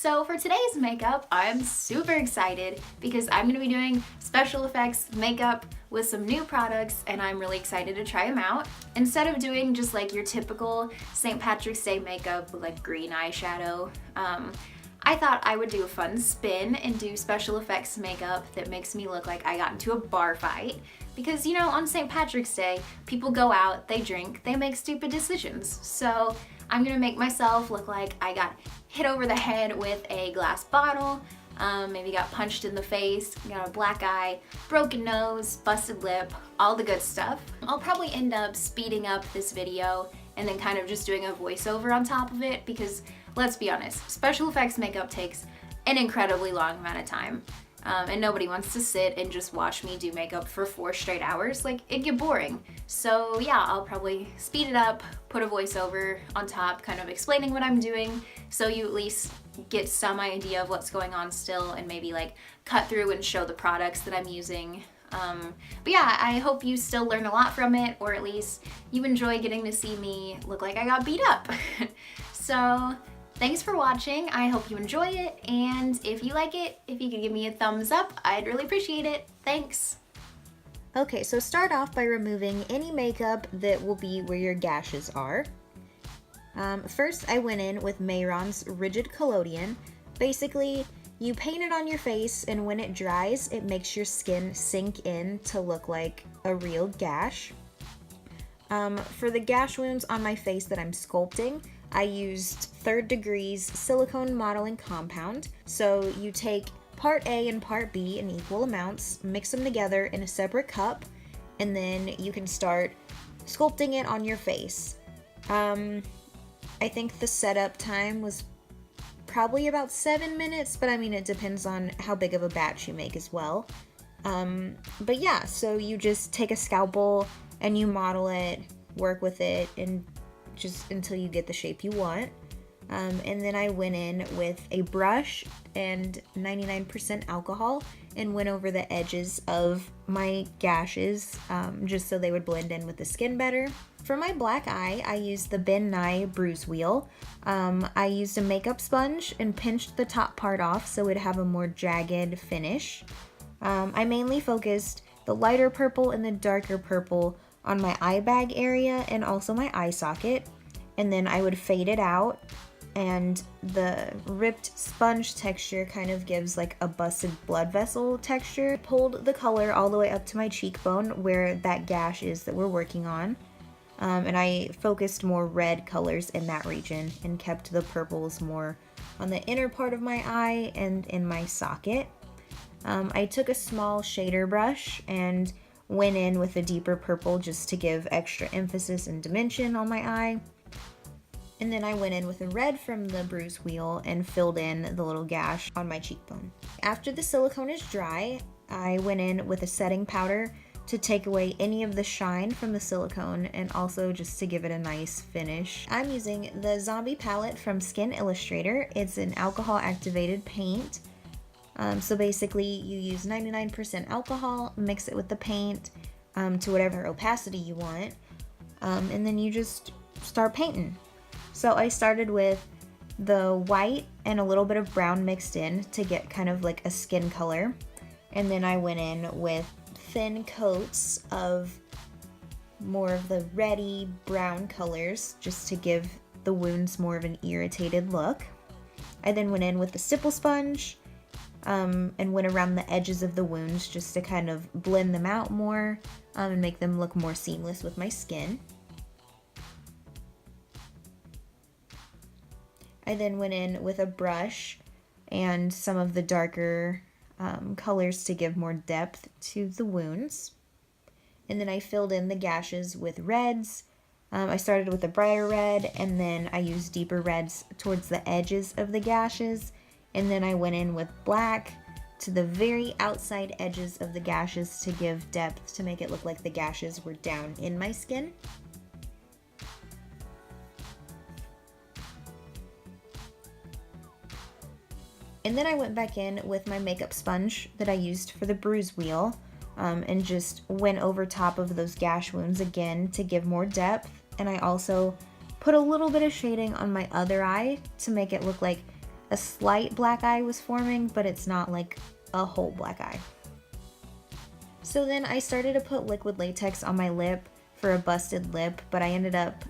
So for today's makeup, I'm super excited because I'm gonna be doing special effects makeup with some new products and I'm really excited to try them out. Instead of doing just like your typical St. Patrick's Day makeup with like green eyeshadow, I thought I would do a fun spin and do special effects makeup that makes me look like I got into a bar fight. Because, you know, on St. Patrick's Day, people go out, they drink, they make stupid decisions. So I'm gonna make myself look like I got hit over the head with a glass bottle, maybe got punched in the face, got a black eye, broken nose, busted lip, all the good stuff. I'll probably end up speeding up this video and then kind of just doing a voiceover on top of it because, let's be honest, special effects makeup takes an incredibly long amount of time. And nobody wants to sit and just watch me do makeup for 4 straight hours. Like, it'd get boring. So yeah, I'll probably speed it up, put a voiceover on top, kind of explaining what I'm doing, so you at least get some idea of what's going on still, and maybe like cut through and show the products that I'm using. But yeah, I hope you still learn a lot from it, or at least you enjoy getting to see me look like I got beat up. So thanks for watching. I hope you enjoy it, and if you like it, if you could give me a thumbs up, I'd really appreciate it. Thanks. Okay, so start off by removing any makeup that will be where your gashes are. First, I went in with Mayron's Rigid Collodion. Basically, you paint it on your face, and when it dries, it makes your skin sink in to look like a real gash. For the gash wounds on my face that I'm sculpting, I used 3rd Degree's silicone modeling compound. So you take part A and part B in equal amounts, mix them together in a separate cup, and then you can start sculpting it on your face. I think the setup time was probably about 7 minutes, but I mean, it depends on how big of a batch you make as well. But yeah, so you just take a scalpel and you model it, work with it, and just until you get the shape you want. And then I went in with a brush and 99% alcohol and went over the edges of my gashes just so they would blend in with the skin better. For my black eye, I used the Ben Nye Bruise Wheel. I used a makeup sponge and pinched the top part off so it'd have a more jagged finish. I mainly focused the lighter purple and the darker purple on my eye bag area and also my eye socket, and then I would fade it out, and the ripped sponge texture kind of gives like a busted blood vessel texture. Pulled the color all the way up to my cheekbone where that gash is that we're working on, and I focused more red colors in that region and kept the purples more on the inner part of my eye and in my socket. I took a small shader brush and went in with a deeper purple just to give extra emphasis and dimension on my eye. And then I went in with a red from the Bruise Wheel and filled in the little gash on my cheekbone. After the silicone is dry, I went in with a setting powder to take away any of the shine from the silicone and also just to give it a nice finish. I'm using the Zombie palette from Skin Illustrator. It's an alcohol activated paint. So basically you use 99% alcohol, mix it with the paint to whatever opacity you want, and then you just start painting. So I started with the white and a little bit of brown mixed in to get kind of like a skin color, and then I went in with thin coats of more of the reddy brown colors just to give the wounds more of an irritated look. I then went in with the stipple sponge and went around the edges of the wounds just to kind of blend them out more and make them look more seamless with my skin. I then went in with a brush and some of the darker colors to give more depth to the wounds. And then I filled in the gashes with reds. I started with a brighter red, and then I used deeper reds towards the edges of the gashes. And then I went in with black to the very outside edges of the gashes to give depth to make it look like the gashes were down in my skin. And then I went back in with my makeup sponge that I used for the Bruise Wheel and just went over top of those gash wounds again to give more depth. And I also put a little bit of shading on my other eye to make it look like a slight black eye was forming, but it's not like a whole black eye. So then I started to put liquid latex on my lip for a busted lip, but I ended up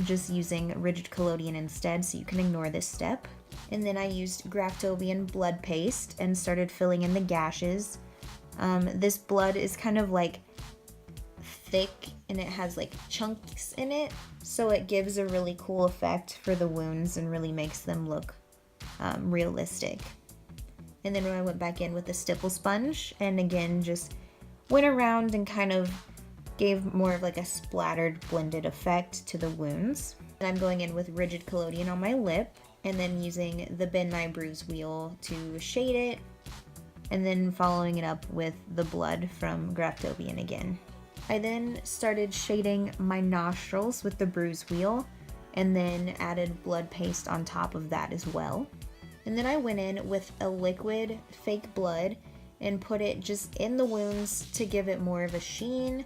just using rigid collodion instead, so you can ignore this step. And then I used Graftobian blood paste and started filling in the gashes. This blood is kind of like thick and it has like chunks in it, so it gives a really cool effect for the wounds and really makes them look realistic. And then when I went back in with the stipple sponge and again just went around and kind of gave more of like a splattered blended effect to the wounds. And I'm going in with rigid collodion on my lip and then using the Ben Nye bruise wheel to shade it, and then following it up with the blood from Graftobian again. I then started shading my nostrils with the bruise wheel and then added blood paste on top of that as well. And then I went in with a liquid fake blood and put it just in the wounds to give it more of a sheen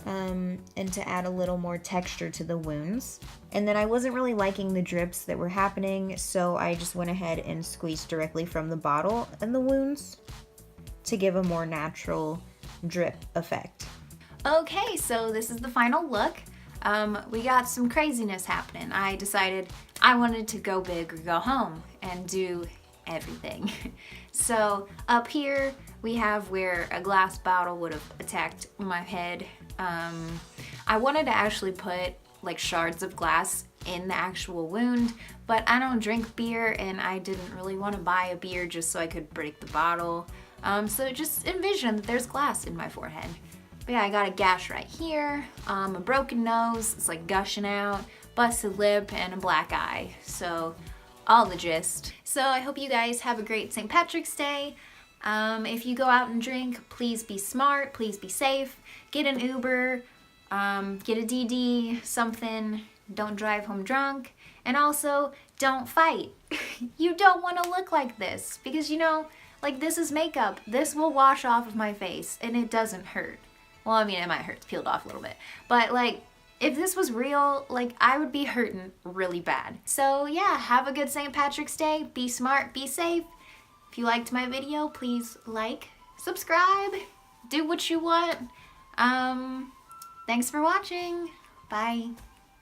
and to add a little more texture to the wounds. And then I wasn't really liking the drips that were happening, so I just went ahead and squeezed directly from the bottle in the wounds to give a more natural drip effect. Okay, so this is the final look. We got some craziness happening. I decided I wanted to go big or go home and do everything. So up here we have where a glass bottle would have attacked my head. I wanted to actually put like shards of glass in the actual wound, but I don't drink beer and I didn't really want to buy a beer just so I could break the bottle. So just envision that there's glass in my forehead. But yeah, I got a gash right here, a broken nose, it's like gushing out, busted lip, and a black eye. So all the gist. So I hope you guys have a great St. Patrick's Day. If you go out and drink, please be smart, please be safe. Get an Uber, get a DD, something. Don't drive home drunk. And also, don't fight. You don't want to look like this because, you know, like this is makeup. This will wash off of my face and it doesn't hurt. Well, I mean, it might hurt. It's peeled off a little bit. But like, if this was real, like I would be hurting really bad. So yeah, have a good St. Patrick's Day. Be smart, be safe. If you liked my video, please like, subscribe, do what you want. Thanks for watching. Bye.